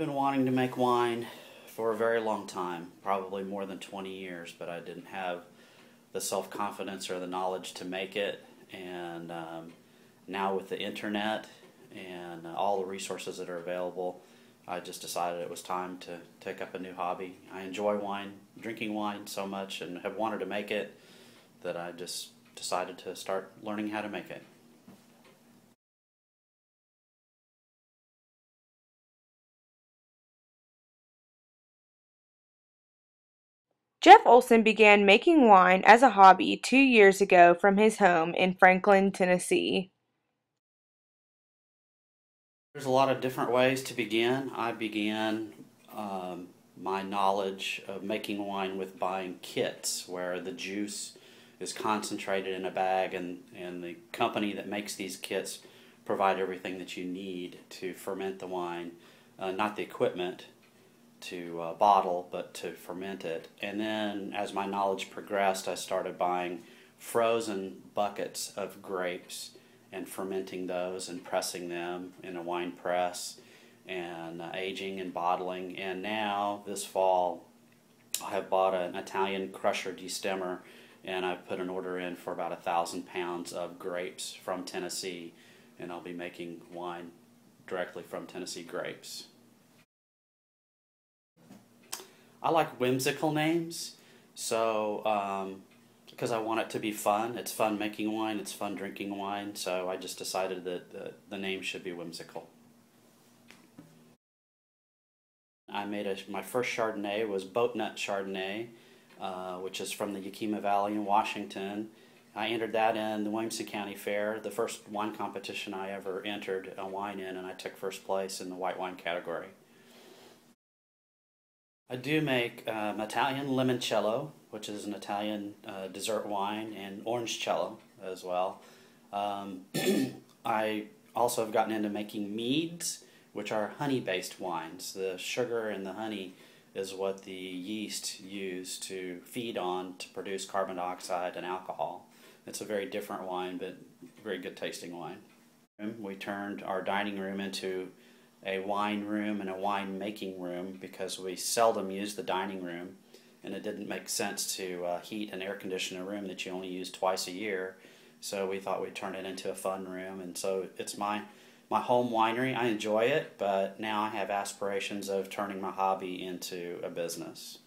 been wanting to make wine for a very long time, probably more than 20 years, but I didn't have the self-confidence or the knowledge to make it. And now with the internet and all the resources that are available, I just decided it was time to take up a new hobby. I enjoy wine, drinking wine so much, and have wanted to make it that I just decided to start learning how to make it. Jeff Olson began making wine as a hobby 2 years ago from his home in Franklin, Tennessee. There's a lot of different ways to begin. I began my knowledge of making wine with buying kits where the juice is concentrated in a bag, and the company that makes these kits provide everything that you need to ferment the wine, not the equipment to bottle, but to ferment it. And then as my knowledge progressed, I started buying frozen buckets of grapes and fermenting those and pressing them in a wine press and aging and bottling. And now this fall I have bought an Italian crusher destemmer, and I've put an order in for about 1,000 pounds of grapes from Tennessee, and I'll be making wine directly from Tennessee grapes. I like whimsical names, so because I want it to be fun. It's fun making wine, it's fun drinking wine, so I just decided that the name should be whimsical. I made my first Chardonnay was Boatnut Chardonnay, which is from the Yakima Valley in Washington. I entered that in the Williamson County Fair, the first wine competition I ever entered a wine in, and I took first place in the white wine category. I do make Italian limoncello, which is an Italian dessert wine, and orangecello as well. I also have gotten into making meads, which are honey-based wines. The sugar and the honey is what the yeast use to feed on to produce carbon dioxide and alcohol. It's a very different wine, but very good tasting wine. We turned our dining room into a wine room and a wine making room because we seldom use the dining room, and it didn't make sense to heat and air condition a room that you only use twice a year. So we thought we'd turn it into a fun room, and so it's my home winery. I enjoy it, but now I have aspirations of turning my hobby into a business.